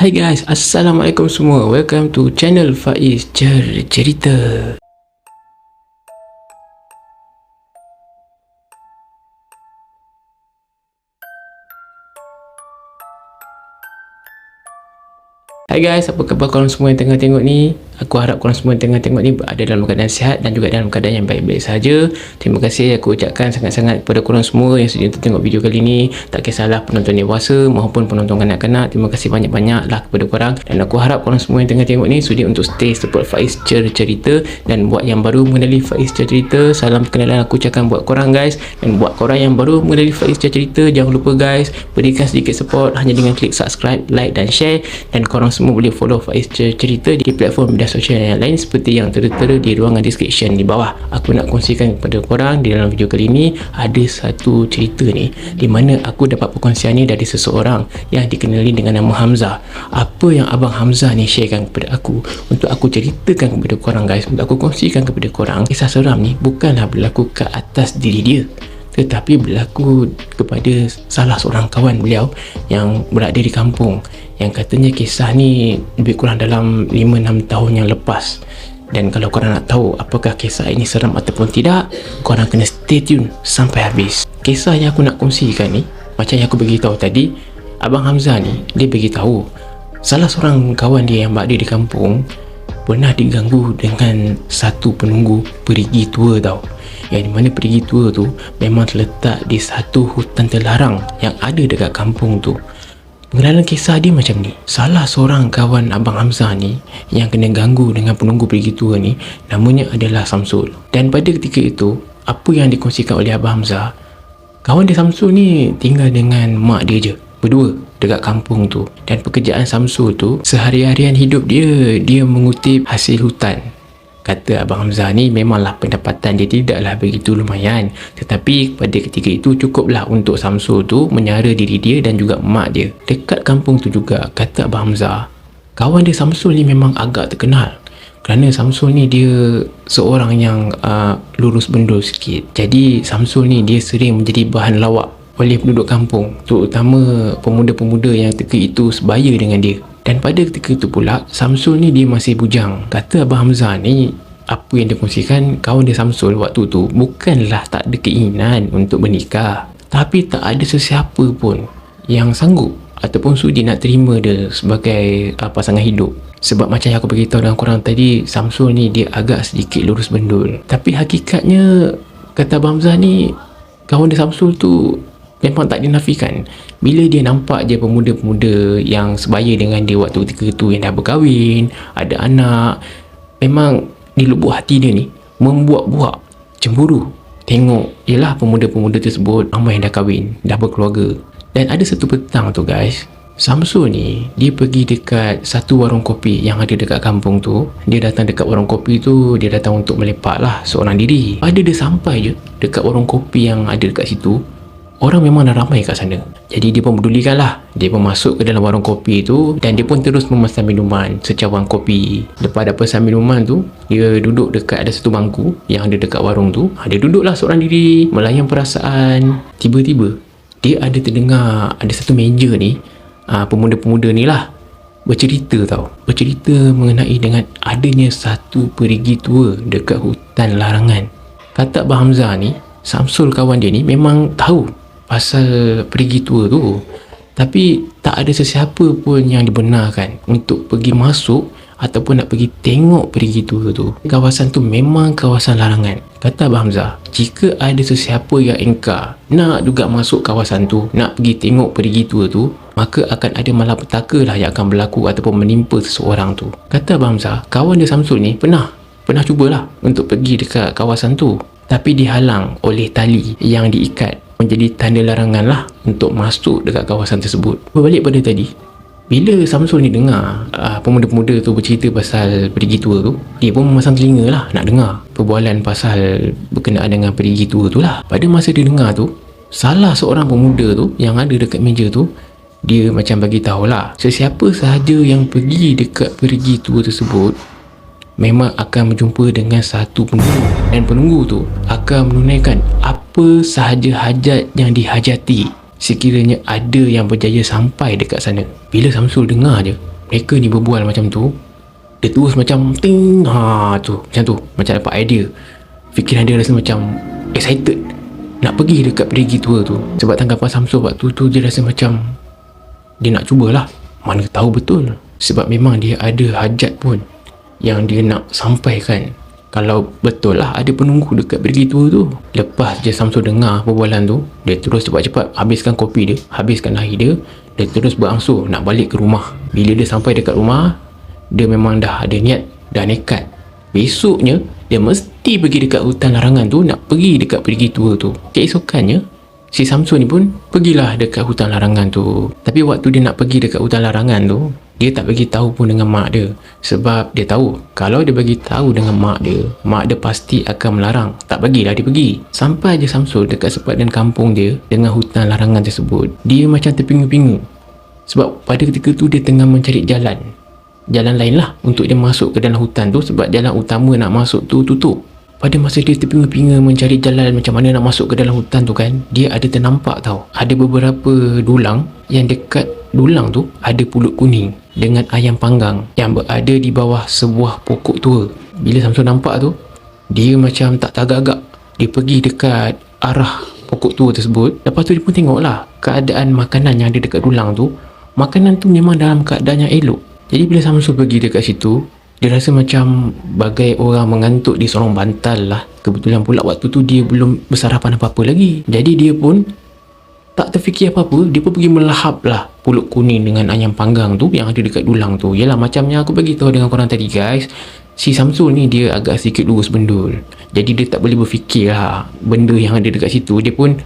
Hai guys, Assalamualaikum semua. Welcome to channel Faiz Cerita. Hai guys, apa khabar korang semua yang tengah tengok ni? Aku harap korang semua yang tengah tengok ni ada dalam keadaan sihat dan juga dalam keadaan yang baik-baik saja. Terima kasih aku ucapkan sangat-sangat kepada korang semua yang sedia untuk tengok video kali ni. Tak kisahlah penonton dewasa maupun penonton kanak-kanak, terima kasih banyak-banyak lah kepada korang. Dan aku harap korang semua yang tengah tengok ni sudi untuk stay support Faiz Cerita. Dan buat yang baru mengenali Faiz Cerita, salam perkenalan aku ucapkan buat korang guys. Dan buat korang yang baru mengenali Faiz Cerita, jangan lupa guys, berikan sedikit support hanya dengan klik subscribe, like dan share. Dan korang semua boleh follow Faiz Cerita di platform media sosial yang lain seperti yang tertera di ruangan description di bawah. Aku nak kongsikan kepada korang di dalam video kali ini ada satu cerita ni di mana aku dapat perkongsian ni dari seseorang yang dikenali dengan nama Hamzah. Apa yang Abang Hamzah ni sharekan kepada aku untuk aku ceritakan kepada korang guys, untuk aku kongsikan kepada korang. Kisah seram ni bukanlah berlaku ke atas diri dia, tetapi berlaku kepada salah seorang kawan beliau yang berada di kampung, yang katanya kisah ni lebih kurang dalam 5-6 tahun yang lepas. Dan kalau korang nak tahu apakah kisah ini seram ataupun tidak, korang kena stay tune sampai habis. Kisah yang aku nak kongsikan ni, macam yang aku beritahu tadi, Abang Hamzah ni dia beritahu salah seorang kawan dia yang berada di kampung pernah diganggu dengan satu penunggu perigi tua tau. Yang di mana perigi tua tu memang terletak di satu hutan terlarang yang ada dekat kampung tu. Pengenalan kisah dia macam ni. Salah seorang kawan Abang Hamzah ni yang kena ganggu dengan penunggu perigi tua ni, namanya adalah Samsul. Dan pada ketika itu, apa yang dikongsikan oleh Abang Hamzah, kawan dia Samsul ni tinggal dengan mak dia je, berdua dekat kampung tu. Dan pekerjaan Samsul tu, sehari-harian hidup dia mengutip hasil hutan. Kata Abang Hamzah ni memanglah pendapatan dia tidaklah begitu lumayan, tetapi pada ketika itu cukuplah untuk Samsul tu menyara diri dia dan juga mak dia. Dekat kampung tu juga, kata Abang Hamzah, kawan dia Samsul ni memang agak terkenal kerana Samsul ni dia seorang yang lurus bendul sikit. Jadi Samsul ni dia sering menjadi bahan lawak oleh penduduk kampung, terutama pemuda-pemuda yang ketika itu sebaya dengan dia. Dan pada ketika itu pula, Samsul ni dia masih bujang. Kata Abang Hamzah ni, apa yang dia kongsikan, kawan dia Samsul waktu tu bukanlah tak ada keinginan untuk bernikah, tapi tak ada sesiapa pun yang sanggup ataupun sudi nak terima dia sebagai pasangan hidup. Sebab macam yang aku beritahu dengan korang tadi, Samsul ni dia agak sedikit lurus bendul. Tapi hakikatnya, kata Abang Hamzah ni, kawan dia Samsul tu memang tak dinafikan. Bila dia nampak je pemuda-pemuda yang sebaya dengan dia waktu ketika tu yang dah berkahwin, ada anak, memang di lubuk hati dia ni membuat-buat cemburu. Tengok, yelah pemuda-pemuda tersebut ramai yang dah kahwin, dah berkeluarga. Dan ada satu petang tu guys, Samsul ni dia pergi dekat satu warung kopi yang ada dekat kampung tu. Dia datang dekat warung kopi tu, dia datang untuk melepak lah seorang diri. Pada dia sampai je dekat warung kopi yang ada dekat situ, orang memang dah ramai kat sana. Jadi dia pun pedulikan lah. Dia pun masuk ke dalam warung kopi tu dan dia pun terus memesan minuman secawan kopi. Lepas dah pesan minuman tu, dia duduk dekat ada satu bangku yang ada dekat warung tu. Dia duduklah seorang diri melayan perasaan. Tiba-tiba dia ada terdengar ada satu meja ni, pemuda-pemuda ni lah bercerita tau. Bercerita mengenai dengan adanya satu perigi tua dekat hutan larangan. Kata Abang Hamzah ni, Samsul kawan dia ni memang tahu pasal perigi tua tu, tapi tak ada sesiapa pun yang dibenarkan untuk pergi masuk ataupun nak pergi tengok perigi tua tu. Kawasan tu memang kawasan larangan. Kata Abang Hamzah, jika ada sesiapa yang engkar nak juga masuk kawasan tu, nak pergi tengok perigi tua tu, maka akan ada malapetaka lah yang akan berlaku ataupun menimpa seseorang tu. Kata Abang Hamzah, kawan dia Samsul ni pernah cubalah untuk pergi dekat kawasan tu, tapi dihalang oleh tali yang diikat, menjadi tanda larangan lah untuk masuk dekat kawasan tersebut. Berbalik pada tadi, bila Samsul ni dengar pemuda-pemuda tu bercerita pasal perigi tua tu, dia pun memasang telinga lah nak dengar perbualan pasal berkenaan dengan perigi tua tu lah. Pada masa dia dengar tu, salah seorang pemuda tu yang ada dekat meja tu, dia macam bagi tahulah, sesiapa sahaja yang pergi dekat perigi tua tersebut memang akan berjumpa dengan satu penunggu, dan penunggu tu akan menunaikan apa sahaja hajat yang dihajati sekiranya ada yang berjaya sampai dekat sana. Bila Samsul dengar je, mereka ni berbual macam tu, dia terus macam ting, tu macam tu, macam dapat idea. Fikiran dia rasa macam excited nak pergi dekat perigi tua tu. Sebab tanggapan Samsul waktu tu dia rasa macam dia nak cubalah. Mana tahu betul, sebab memang dia ada hajat pun yang dia nak sampaikan. Kalau betul lah ada penunggu dekat perigi tua tu. Lepas je Samsul dengar perbualan tu, dia terus cepat-cepat habiskan kopi dia, habiskan air dia, dia terus berangsur nak balik ke rumah. Bila dia sampai dekat rumah, dia memang dah ada niat, dah nekat. Besoknya dia mesti pergi dekat hutan larangan tu, nak pergi dekat perigi tua tu. Keesokannya si Samsul ni pun pergilah dekat hutan larangan tu. Tapi waktu dia nak pergi dekat hutan larangan tu, dia tak bagi tahu pun dengan mak dia. Sebab dia tahu kalau dia bagi tahu dengan mak dia pasti akan melarang, tak bagilah dia pergi. Sampai je Samsul dekat sepadan kampung dia dengan hutan larangan tersebut, dia macam terpingu-pingu. Sebab pada ketika tu dia tengah mencari jalan lain lah untuk dia masuk ke dalam hutan tu, sebab jalan utama nak masuk tu tutup. Pada masa dia terpinga-pinga mencari jalan macam mana nak masuk ke dalam hutan tu kan, dia ada ternampak tau, ada beberapa dulang, yang dekat dulang tu ada pulut kuning dengan ayam panggang yang berada di bawah sebuah pokok tua. Bila Samsul nampak tu, dia macam tak tagak-agak, dia pergi dekat arah pokok tua tersebut. Lepas tu dia pun tengok lah keadaan makanan yang ada dekat dulang tu. Makanan tu memang dalam keadaan yang elok. Jadi bila Samsul pergi dekat situ, dia rasa macam bagai orang mengantuk di sorong bantal lah. Kebetulan pula waktu tu dia belum bersarapan apa-apa lagi. Jadi dia pun tak terfikir apa-apa, dia pun pergi melahap lah pulut kuning dengan ayam panggang tu yang ada dekat dulang tu. Yalah, macam yang aku bagi tahu dengan korang tadi guys, si Samsul ni dia agak sedikit lurus bendul. Jadi dia tak boleh berfikir lah benda yang ada dekat situ. Dia pun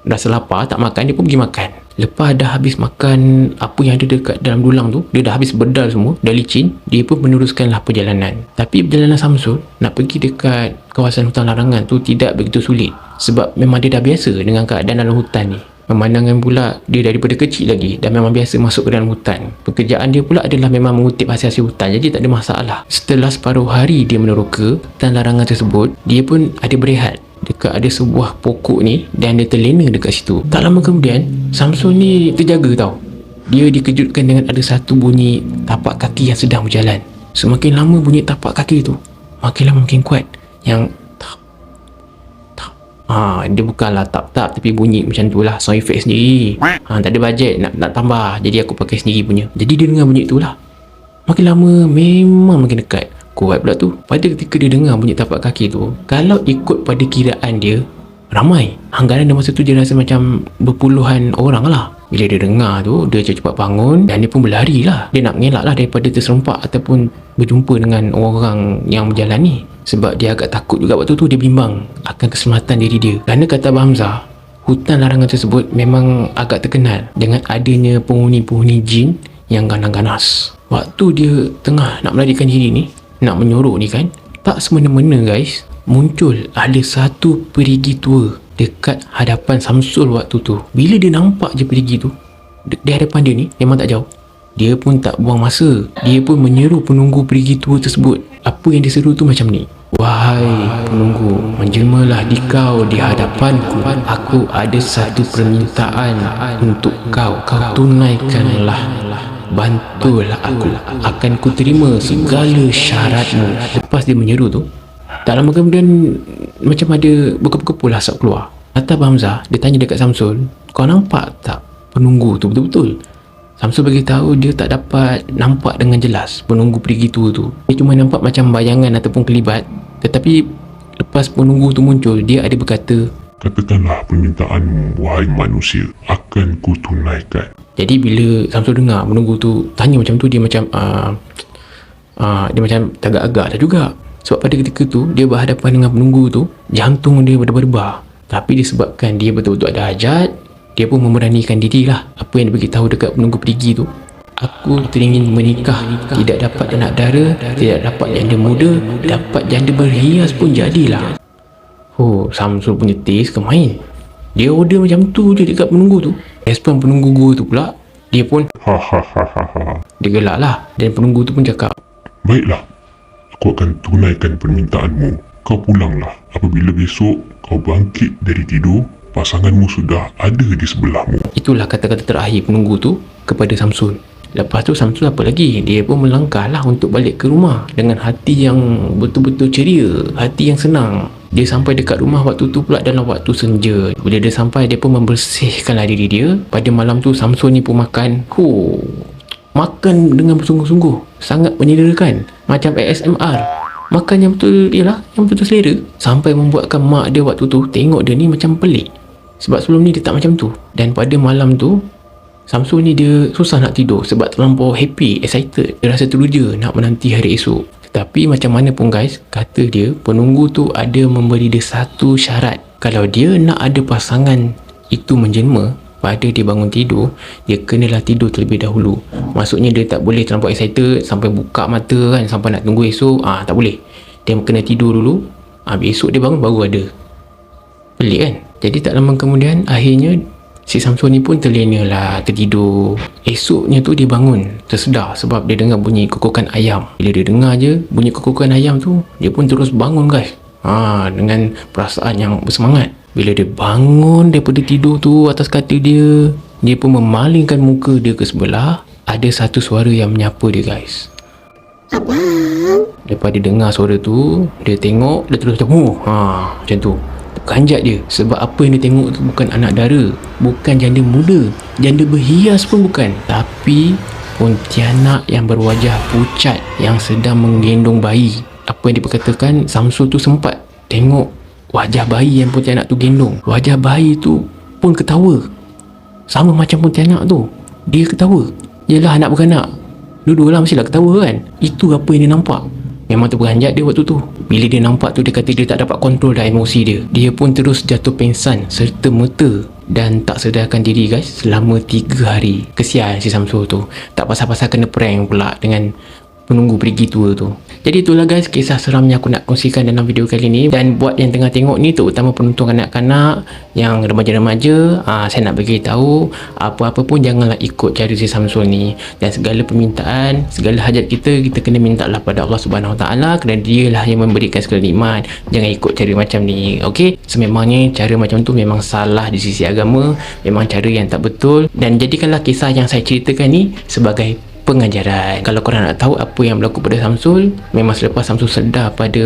rasa lapar, tak makan, dia pun pergi makan. Lepas dah habis makan apa yang ada dekat dalam dulang tu, dia dah habis bedal semua, dah licin, dia pun meneruskanlah perjalanan. Tapi perjalanan Samsul nak pergi dekat kawasan hutan larangan tu tidak begitu sulit. Sebab memang dia dah biasa dengan keadaan dalam hutan ni. Memandangkan pula dia daripada kecil lagi dah memang biasa masuk ke dalam hutan. Pekerjaan dia pula adalah memang mengutip hasil-hasil hutan, jadi tak ada masalah. Setelah separuh hari dia meneroka hutan larangan tersebut, dia pun ada berehat dekat ada sebuah pokok ni dan dia terlena dekat situ. Tak lama kemudian Samsul ni terjaga tau. Dia dikejutkan dengan ada satu bunyi tapak kaki yang sedang berjalan. Semakin lama bunyi tapak kaki tu, makin lama makin kuat. Yang tap tap. Dia bukanlah tap-tap tapi bunyi macam tu lah, sound effect sendiri. Tak ada bajet nak tambah, jadi aku pakai sendiri punya. Jadi dia dengar bunyi tu lah. Makin lama memang makin dekat. Kuat pula tu. Pada ketika dia dengar bunyi tapak kaki tu, kalau ikut pada kiraan dia, ramai. Anggaran dia masa tu dia rasa macam berpuluhan orang lah. Bila dia dengar tu, dia cepat bangun dan dia pun berlari lah. Dia nak mengelak lah daripada terserempak ataupun berjumpa dengan orang yang berjalan ni. Sebab dia agak takut juga waktu tu, dia bimbang akan keselamatan diri dia. Kerana kata Abang Hamzah, hutan larangan tersebut memang agak terkenal dengan adanya penghuni-penghuni jin yang ganas-ganas. Waktu dia tengah nak melarikan diri ni, nak menyorok ni kan, tak semena-mena guys, muncul ada satu perigi tua dekat hadapan Samsul waktu tu. Bila dia nampak je perigi tu di hadapan dia ni, memang tak jauh, dia pun tak buang masa, dia pun menyeru penunggu perigi tua tersebut. Apa yang diseru tu macam ni: "Wahai penunggu, menjelmalah di kau di hadapanku. Aku ada satu permintaan untuk kau. Kau tunaikanlah. Bantulah aku. Akan ku terima segala syaratmu." Lepas dia menyeru tu, tak lama kemudian macam ada berkepu-kepu lah asap keluar. Kata Abang Hamzah, dia tanya dekat Samsul, "Kau nampak tak penunggu tu betul-betul?" Samsul beritahu dia tak dapat nampak dengan jelas penunggu perigi tua tu. Dia cuma nampak macam bayangan ataupun kelibat. Tetapi lepas penunggu tu muncul, dia ada berkata, "Katakanlah permintaanmu, wahai manusia, akan ku tunaikan." Jadi bila Samsul dengar penunggu tu tanya macam tu, dia macam dia macam tagak-agak dah juga. Sebab pada ketika tu dia berhadapan dengan penunggu tu, jantung dia berdebar-debar. Tapi disebabkan dia betul-betul ada hajat, dia pun memberanikan diri lah. Apa yang dia beritahu dekat penunggu perigi tu, "Aku teringin menikah, tidak dapat anak dara, tidak dapat janda muda, dapat janda berhias pun jadilah." Samsul punya taste ke main. Dia order macam tu je dekat penunggu tu. Respon penunggu gua tu pula, dia pun Hahaha. dia gelak lah. Dan penunggu tu pun cakap, "Baiklah, aku akan tunaikan permintaanmu. Kau pulanglah. Apabila besok kau bangkit dari tidur, pasanganmu sudah ada di sebelahmu." Itulah kata-kata terakhir penunggu tu kepada Samsul. Lepas tu Samsul apa lagi, dia pun melangkah lah untuk balik ke rumah dengan hati yang betul-betul ceria, hati yang senang. Dia sampai dekat rumah waktu tu pula dalam waktu senja. Bila dia sampai, dia pun membersihkanlah diri dia. Pada malam tu Samsul ni pun makan. Makan dengan bersungguh-sungguh, sangat menyederakan, macam ASMR. Makan yang betul, yalah, yang betul-betul selera. Sampai membuatkan mak dia waktu tu tengok dia ni macam pelik. Sebab sebelum ni dia tak macam tu. Dan pada malam tu Samsul ni dia susah nak tidur sebab terlampau happy, excited. Dia rasa teruja nak menanti hari esok. Tetapi macam mana pun guys, kata dia, penunggu tu ada memberi dia satu syarat. Kalau dia nak ada pasangan itu menjelma pada dia bangun tidur, dia kenalah tidur terlebih dahulu. Maksudnya dia tak boleh terlampau excited sampai buka mata kan, sampai nak tunggu esok. Tak boleh. Dia kena tidur dulu. Esok dia bangun baru ada. Pelik kan? Jadi tak lama kemudian, akhirnya si Samsul ni pun terlena lah, tertidur. Esoknya tu dia bangun, tersedar sebab dia dengar bunyi kukukan ayam. Bila dia dengar je bunyi kukukan ayam tu, dia pun terus bangun guys. Dengan perasaan yang bersemangat. Bila dia bangun daripada tidur tu atas katil dia pun memalingkan muka dia ke sebelah. Ada satu suara yang menyapa dia guys. Abang. Lepas dia dengar suara tu, dia tengok, dia terus macam tu. Kanjat dia sebab apa yang dia tengok tu bukan anak dara, bukan janda muda, janda berhias pun bukan, tapi Pontianak yang berwajah pucat yang sedang menggendong bayi. Apa yang diperkatakan, Samsul tu sempat tengok wajah bayi yang Pontianak tu gendong. Wajah bayi tu pun ketawa, sama macam Pontianak tu. Dia ketawa. Yelah, anak bukan anak, dua-dua lah mestilah ketawa kan. Itu apa yang dia nampak. Memang terperanjat dia waktu tu. Bila dia nampak tu, dia kata dia tak dapat kontrol dah emosi dia. Dia pun terus jatuh pingsan serta merta dan tak sedarkan diri guys selama 3 hari. Kesian si Samsul tu. Tak pasal-pasal kena prank pula dengan penunggu perigi tua tu. Jadi itulah guys kisah seram yang aku nak kongsikan dalam video kali ni. Dan buat yang tengah tengok ni, terutama penonton kanak-kanak yang remaja-remaja, saya nak bagi tahu, apa-apa pun janganlah ikut cara si Samsul ni. Dan segala permintaan, segala hajat kita kena minta lah pada Allah Subhanahu Wa Taala, kerana dialah yang memberikan segala nikmat. Jangan ikut cara macam ni, okey? Sememangnya cara macam tu memang salah di sisi agama, memang cara yang tak betul. Dan jadikanlah kisah yang saya ceritakan ni sebagai pengajaran. Kalau korang nak tahu apa yang berlaku pada Samsul, memang selepas Samsul sedar pada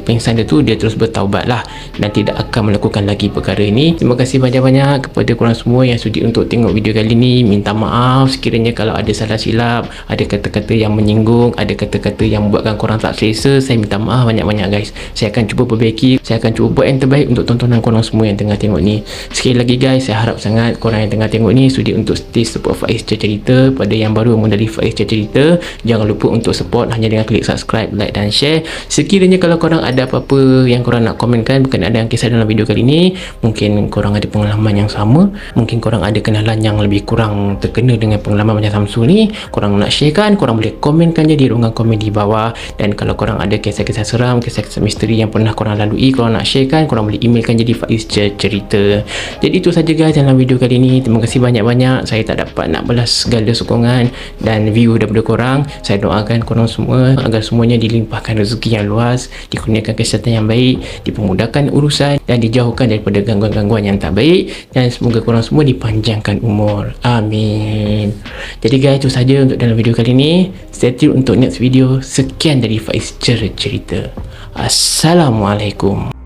pingsan dia tu, dia terus bertaubat lah dan tidak akan melakukan lagi perkara ini. Terima kasih banyak-banyak kepada korang semua yang sudi untuk tengok video kali ni. Minta maaf sekiranya kalau ada salah silap, ada kata-kata yang menyinggung, ada kata-kata yang membuatkan korang tak selesa. Saya minta maaf banyak-banyak guys. Saya akan cuba perbaiki, saya akan cuba buat yang terbaik untuk tontonan korang semua yang tengah tengok ni. Sekali lagi guys, saya harap sangat korang yang tengah tengok ni sudi untuk stay support Faiz Cerita. Pada yang baru mengenali Faiz Cerita, jangan lupa untuk support hanya dengan klik subscribe, like dan share. Sekiranya kalau korang ada apa-apa yang korang nak komenkan berkenaan dengan kisah dalam video kali ini, mungkin korang ada pengalaman yang sama, mungkin korang ada kenalan yang lebih kurang terkena dengan pengalaman macam Samsul ni, korang nak sharekan, korang boleh komenkan je di ruangan komen di bawah. Dan kalau korang ada kisah-kisah seram, kisah-kisah misteri yang pernah korang lalui, korang nak sharekan, korang boleh emailkan je di Faiz Cerita. Jadi itu saja guys dalam video kali ini. Terima kasih banyak-banyak. Saya tak dapat nak balas segala sokongan dan view daripada korang. Saya doakan korang semua agar semuanya dilimpahkan rezeki yang luas, dikurniakan kesihatan yang baik, dipermudahkan urusan dan dijauhkan daripada gangguan-gangguan yang tak baik, dan semoga korang semua dipanjangkan umur. Amin. Jadi guys, itu saja untuk dalam video kali ini. Stay tune untuk next video. Sekian dari Faiz Cerita. Assalamualaikum.